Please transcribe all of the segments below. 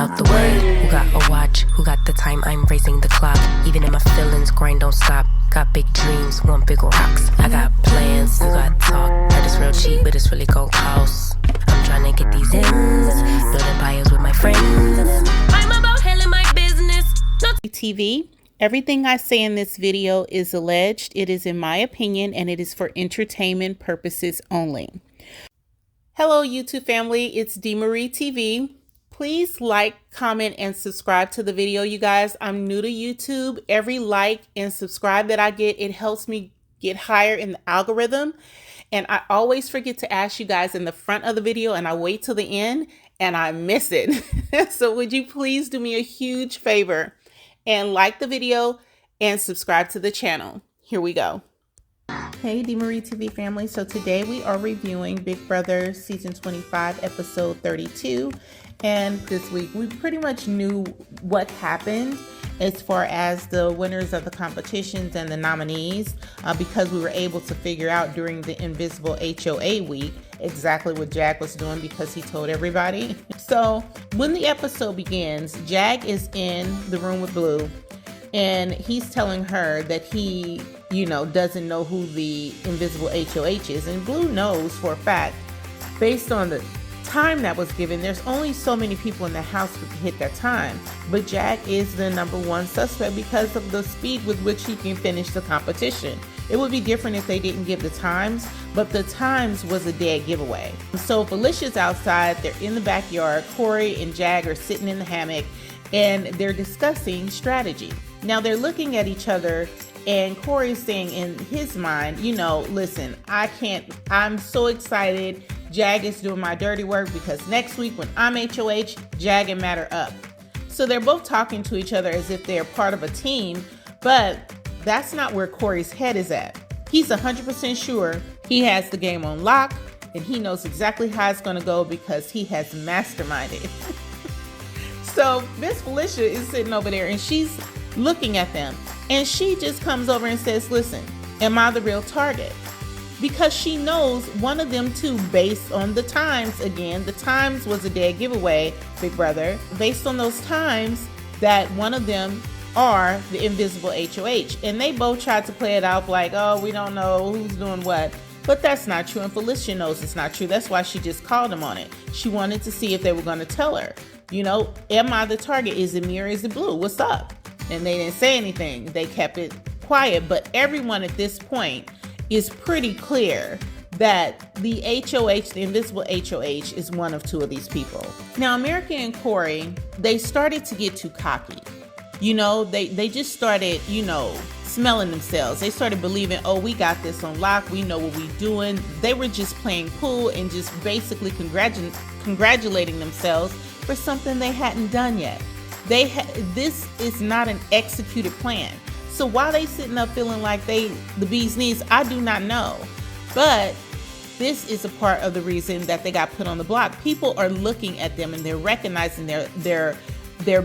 out the way. Who got a watch? Who got the time? I'm raising the clock. Even in my feelings, grind don't stop. Got big dreams, want big rocks. I got plans, you got talk. Heard it's real cheap, but it's really gon' cost. I'm trying to get these ends, build empires with my friends. I'm about handling my business. TeaV. Everything I say in this video is alleged. It is in my opinion, and it is for entertainment purposes only. Hello, YouTube family. It's DeMarie TV. Please like, comment, and subscribe to the video, you guys. I'm new to YouTube. Every like and subscribe that I get, it helps me get higher in the algorithm. And I always forget to ask you guys in the front of the video, and I wait till the end and I miss it. So would you please do me a huge favor and like the video and subscribe to the channel. Here we go. Hey, DeMarie TV family. So today we are reviewing Big Brother season 25, episode 32. And this week we pretty much knew what happened as far as the winners of the competitions and the nominees, because we were able to figure out during the Invisible HOA week exactly what Jag was doing because he told everybody. So when the episode begins, Jag is in the room with Blue and he's telling her that he, doesn't know who the Invisible HOH is. And Blue knows for a fact, based on the time that was given, there's only so many people in the house who can hit that time. But Jag is the #1 suspect because of the speed with which he can finish the competition. It would be different if they didn't give the times, but the times was a dead giveaway. So Felicia's outside, they're in the backyard, Corey and Jag are sitting in the hammock and they're discussing strategy. Now they're looking at each other and Corey's saying in his mind, listen, I'm so excited. Jag is doing my dirty work because next week when I'm HOH, Jag and Matt are up. So they're both talking to each other as if they're part of a team, but that's not where Corey's head is at. He's 100% sure he has the game on lock and he knows exactly how it's going to go because he has masterminded. So Miss Felicia is sitting over there and she's looking at them and she just comes over and says, listen, am I the real target? Because she knows one of them two, based on the times, again, the times was a dead giveaway, Big Brother, based on those times that one of them are the Invisible HOH. And they both tried to play it out like, oh, we don't know who's doing what. But that's not true. And Felicia knows it's not true. That's why she just called them on it. She wanted to see if they were going to tell her, am I the target? Is it me or is it Blue? What's up? And they didn't say anything. They kept it quiet. But everyone at this point is pretty clear that the HOH, the Invisible HOH, is one of two of these people. Now, America and Corey, they started to get too cocky. They just started, smelling themselves. They started believing, oh, we got this on lock. We know what we're doing. They were just playing pool and just basically congratulating themselves for something they hadn't done yet. This is not an executed plan. So why they sitting up feeling like the bee's knees, I do not know. But this is a part of the reason that they got put on the block. People are looking at them and they're recognizing their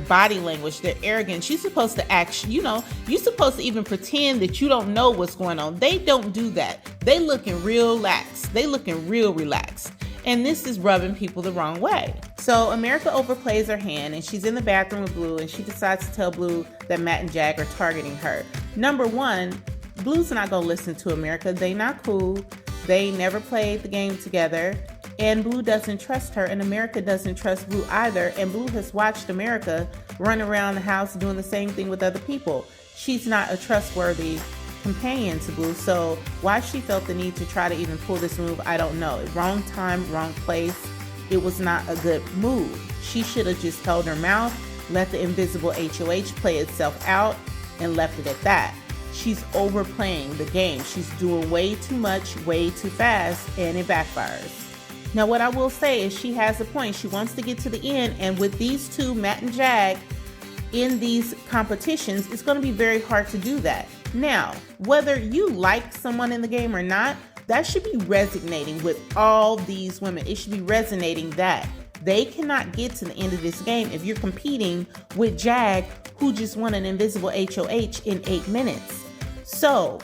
body language, their arrogance. You're supposed to act, you're supposed to even pretend that you don't know what's going on. They don't do that. They looking real lax. They looking real relaxed. And this is rubbing people the wrong way. So America overplays her hand and she's in the bathroom with Blue and she decides to tell Blue that Matt and Jag are targeting her. Number one, Blue's not gonna listen to America. They not cool. They never played the game together. And Blue doesn't trust her and America doesn't trust Blue either. And Blue has watched America run around the house doing the same thing with other people. She's not a trustworthy companion to Blue, so why she felt the need to try to even pull this move, I don't know. Wrong time, wrong place. It was not a good move. She should have just held her mouth, let the Invisible HOH play itself out, and left it at that. She's overplaying the game. She's doing way too much, way too fast, and it backfires. Now, what I will say is she has a point. She wants to get to the end, and with these two, Matt and Jag, in these competitions, it's going to be very hard to do that. Now, whether you like someone in the game or not, that should be resonating with all these women. It should be resonating that they cannot get to the end of this game if you're competing with Jag, who just won an Invisible HOH in 8 minutes. So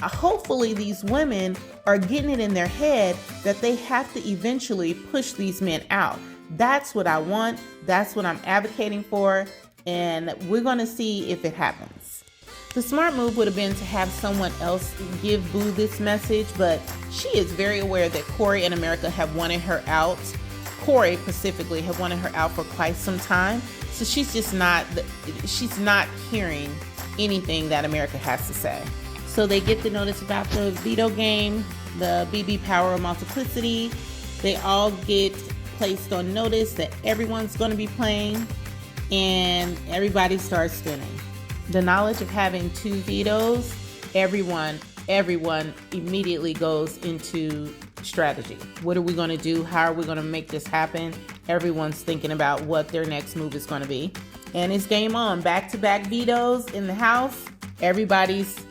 hopefully these women are getting it in their head that they have to eventually push these men out. That's what I want. That's what I'm advocating for. And we're going to see if it happens. The smart move would have been to have someone else give Blue this message, but she is very aware that Corey and America have wanted her out. Corey specifically have wanted her out for quite some time. So she's not hearing anything that America has to say. So they get the notice about the veto game, the BB Power of Multiplicity. They all get placed on notice that everyone's going to be playing, and everybody starts spinning. The knowledge of having 2 vetoes, everyone immediately goes into strategy. What are we going to do? How are we going to make this happen? Everyone's thinking about what their next move is going to be. And it's game on. Back-to-back vetoes in the house. Everybody's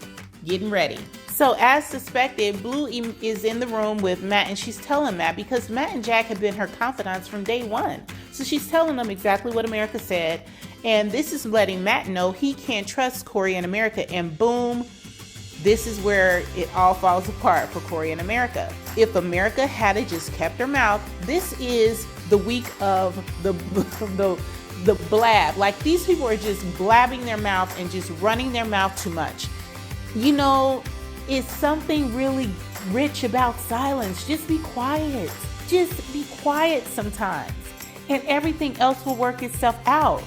getting ready. So as suspected, Blue is in the room with Matt, and she's telling Matt, because Matt and Jack have been her confidants from day one. So she's telling them exactly what America said. And this is letting Matt know he can't trust Corey and America. And boom, this is where it all falls apart for Corey and America. If America had just kept her mouth, this is the week of the blab. Like, these people are just blabbing their mouth and just running their mouth too much. You know, it's something really rich about silence. Just be quiet. Just be quiet sometimes, and everything else will work itself out.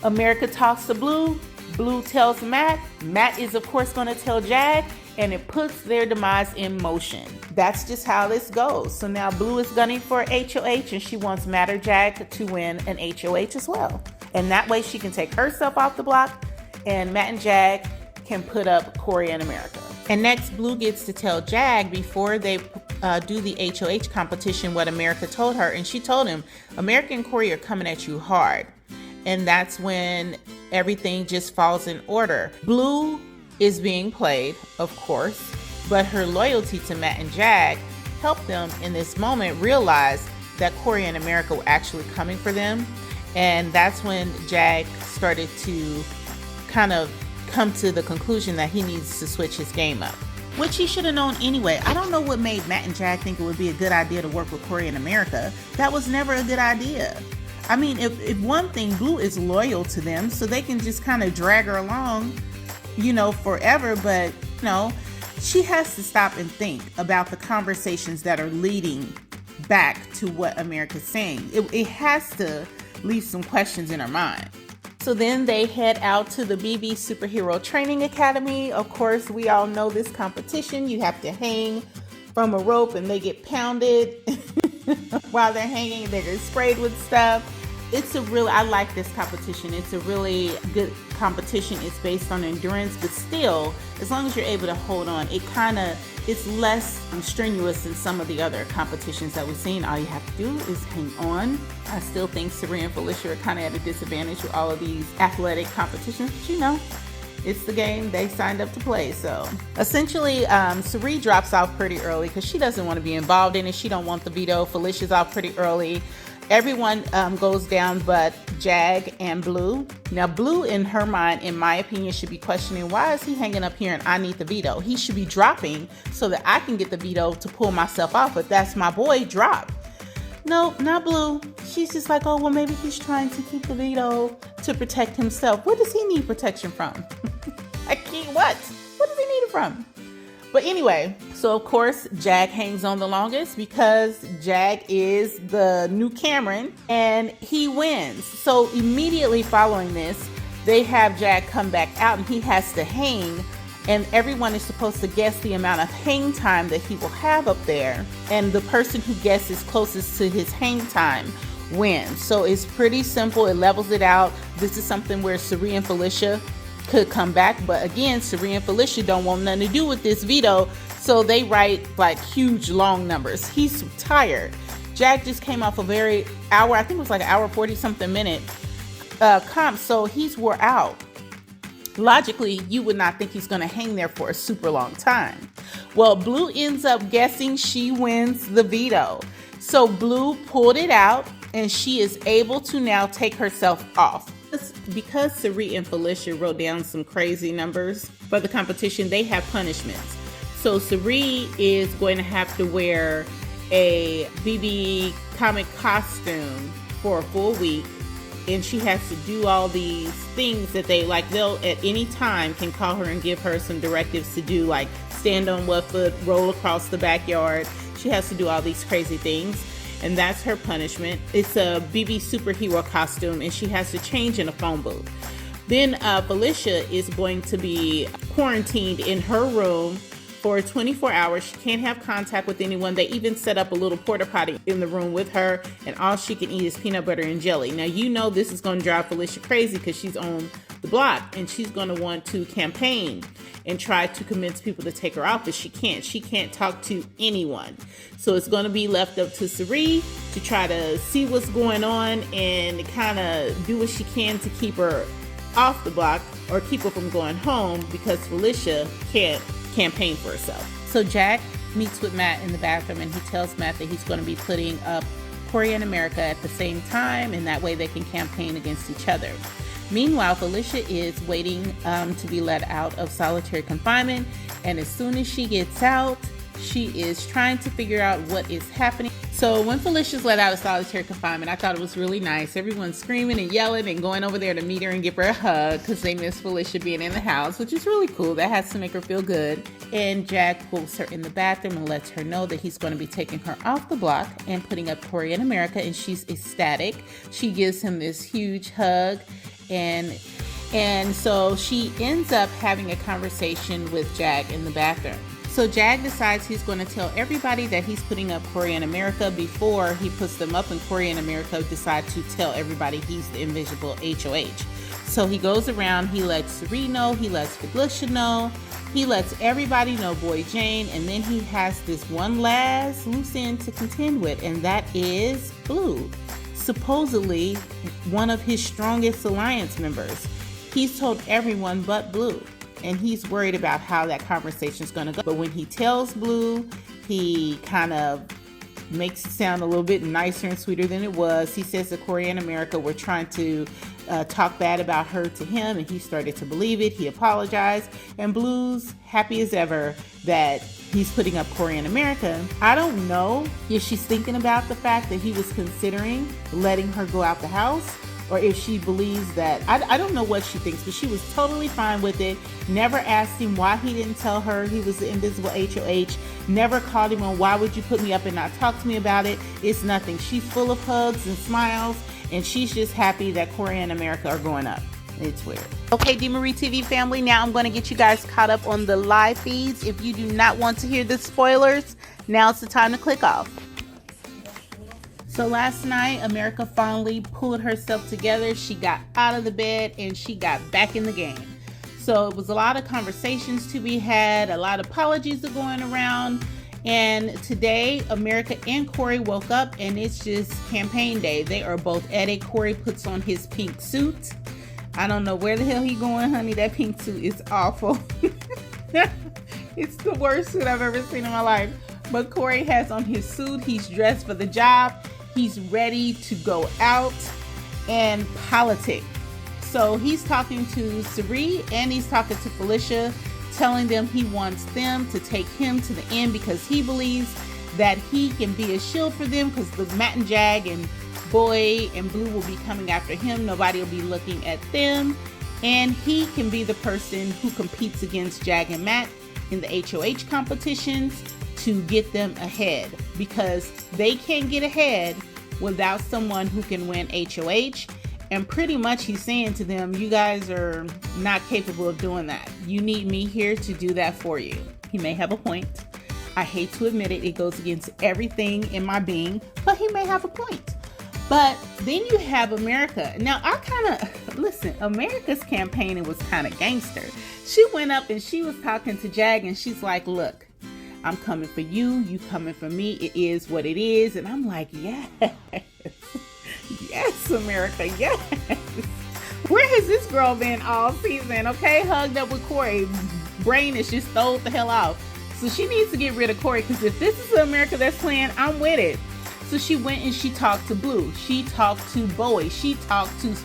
America talks to Blue. Blue tells Matt. Matt is, of course, going to tell Jag, and it puts their demise in motion. That's just how this goes. So now Blue is gunning for HOH, and she wants Matt or Jag to win an HOH as well. And that way she can take herself off the block, and Matt and Jag can put up Corey and America. And next, Blue gets to tell Jag before they do the HOH competition what America told her. And she told him, America and Corey are coming at you hard. And that's when everything just falls in order. Blue is being played, of course, but her loyalty to Matt and Jag helped them in this moment realize that Corey and America were actually coming for them. And that's when Jag started to kind of come to the conclusion that he needs to switch his game up, which he should have known anyway. I don't know what made Matt and Jag think it would be a good idea to work with Corey and America. That was never a good idea. I mean, if one thing, Blue is loyal to them, so they can just kind of drag her along, forever. But, she has to stop and think about the conversations that are leading back to what America's saying. It has to leave some questions in her mind. So then they head out to the BB Superhero Training Academy. Of course, we all know this competition. You have to hang from a rope and they get pounded while they're hanging. They get sprayed with stuff. I like this competition. It's a really good competition. It's based on endurance, but still, as long as you're able to hold on, it's less strenuous than some of the other competitions that we've seen. All you have to do is hang on. I still think Sari and Felicia are kind of at a disadvantage with all of these athletic competitions, but it's the game they signed up to play. So essentially, Sari drops off pretty early because she doesn't want to be involved in it. She don't want the veto. Felicia's off pretty early. Everyone goes down but Jag and Blue. Now, Blue, in her mind, in my opinion, should be questioning, why is he hanging up here and I need the veto? He should be dropping so that I can get the veto to pull myself off. But that's my boy, drop. No, not Blue. She's just like, oh, well, maybe he's trying to keep the veto to protect himself. What does he need protection from? What? What does he need it from? But anyway, so of course, Jag hangs on the longest because Jag is the new Cameron and he wins. So immediately following this, they have Jag come back out and he has to hang, and everyone is supposed to guess the amount of hang time that he will have up there. And the person who guesses closest to his hang time wins. So it's pretty simple. It levels it out. This is something where Sari and Felicia could come back, but again, Sari and Felicia don't want nothing to do with this veto, so they write like huge long numbers. He's tired. Jag just came off a very hour, I think it was like an hour 40 something minute comp, so he's wore out. Logically, you would not think he's going to hang there for a super long time. Well, Blue ends up guessing she wins the veto, so Blue pulled it out and she is able to now take herself off. Because Sari and Felicia wrote down some crazy numbers for the competition, they have punishments. So Sari is going to have to wear a BB comic costume for a full week, and she has to do all these things that they'll at any time can call her and give her some directives to do, like stand on what foot, roll across the backyard. She has to do all these crazy things, and that's her punishment. It's a BB superhero costume, and she has to change in a phone booth. Then Felicia is going to be quarantined in her room for 24 hours. She can't have contact with anyone. They even set up a little porta potty in the room with her, and all she can eat is peanut butter and jelly. Now, you know this is going to drive Felicia crazy because she's on the block, and she's going to want to campaign and try to convince people to take her off, but she can't. She can't talk to anyone. So it's going to be left up to Sari to try to see what's going on and kind of do what she can to keep her off the block or keep her from going home, because Felicia can't campaign for herself. So Jack meets with Matt in the bathroom, and he tells Matt that he's going to be putting up Corey and America at the same time, and that way they can campaign against each other. Meanwhile, Felicia is waiting to be let out of solitary confinement, and as soon as she gets out, she is trying to figure out what is happening. So when Felicia's let out of solitary confinement, I thought it was really nice. Everyone's screaming and yelling and going over there to meet her and give her a hug because they miss Felicia being in the house, which is really cool. That has to make her feel good. And Jack pulls her in the bathroom and lets her know that he's going to be taking her off the block and putting up Corey and America, and she's ecstatic. She gives him this huge hug, and so she ends up having a conversation with Jack in the bathroom. So Jack decides he's going to tell everybody that he's putting up Corey and America before he puts them up, and Corey and America decide to tell everybody he's the invisible HOH. So he goes around, he lets Sari know, he lets Felicia know, he lets everybody know, Boy Jane, and then he has this one last loose end to contend with, and that is Blue, supposedly one of his strongest alliance members. He's told everyone but Blue, and he's worried about how that conversation is going to go. But when he tells Blue, he kind of makes it sound a little bit nicer and sweeter than it was. He says that Corey and America were trying to talk bad about her to him, and he started to believe it. He apologized, and Blue's happy as ever that he's putting up Corey and America. I don't know if she's thinking about the fact that he was considering letting her go out the house, or if she believes that, I don't know what she thinks, but she was totally fine with it. Never asked him why he didn't tell her he was the invisible HOH. Never called him on why would you put me up and not talk to me about it. It's nothing. She's full of hugs and smiles, and she's just happy that Corey and America are going up. It's weird. Okay, DeMarie TV family, now I'm going to get you guys caught up on the live feeds. If you do not want to hear the spoilers, now's the time to click off. So last night, America finally pulled herself together. She got out of the bed and she got back in the game. So it was a lot of conversations to be had, a lot of apologies are going around. And today, America and Corey woke up and it's just campaign day. They are both at it. Corey puts on his pink suit. I don't know where the hell he going, honey. That pink suit is awful. It's the worst suit I've ever seen in my life. But Corey has on his suit. He's dressed for the job. He's ready to go out and politic. So he's talking to Sari and he's talking to Felicia, telling them he wants them to take him to the end because he believes that he can be a shield for them, because the Matt and Jag and Boy and Blue will be coming after him. Nobody will be looking at them. And he can be the person who competes against Jag and Matt in the HOH competitions to get them ahead, because they can't get ahead without someone who can win HOH. And pretty much he's saying to them, you guys are not capable of doing that. You need me here to do that for you. He may have a point. I hate to admit it, it goes against everything in my being, but he may have a point. But then you have America. Now listen, America's campaigning was kind of gangster. She went up and she was talking to Jag and she's like, look, I'm coming for you, you coming for me, it is what it is. And I'm like, yes, yes, America, yes. Where has this girl been all season? Okay, hugged up with Corey, brain is just thrown the hell off. So she needs to get rid of Corey, because if this is the America that's playing, I'm with it. So she went and she talked to Blue, she talked to Bowie, she talked to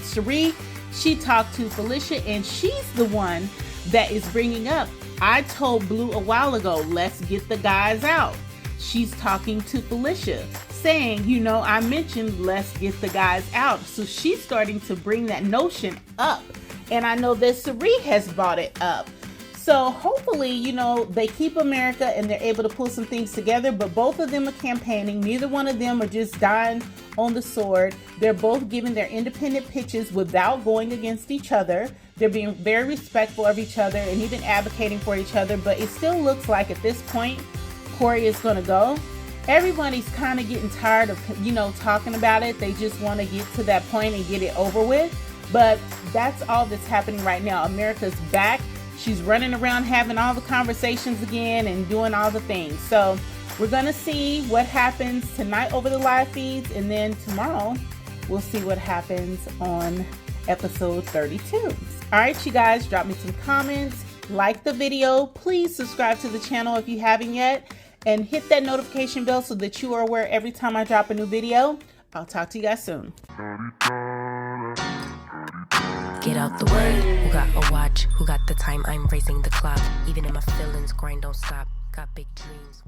Sari, she talked to Felicia, and she's the one that is bringing up, I told Blue a while ago, let's get the guys out. She's talking to Felicia. saying, you know, I mentioned let's get the guys out. So she's starting to bring that notion up. And I know that Sari has brought it up. So hopefully, you know, they keep America and they're able to pull some things together, but both of them are campaigning. Neither one of them are just dying on the sword. They're both giving their independent pitches without going against each other. They're being very respectful of each other and even advocating for each other, but it still looks like at this point, Corey is going to go. Everybody's kind of getting tired of, you know, talking about it. They just want to get to that point and get it over with. But that's all that's happening right now. America's back. She's running around having all the conversations again and doing all the things. So we're going to see what happens tonight over the live feeds. And then tomorrow we'll see what happens on episode 32. All right, you guys, drop me some comments, like the video. Please subscribe to the channel if you haven't yet. And hit that notification bell so that you are aware every time I drop a new video. I'll talk to you guys soon. Get out the way. Who got a watch? Who got the time? I'm raising the clock. Even if my feelings grind don't stop. Got big dreams.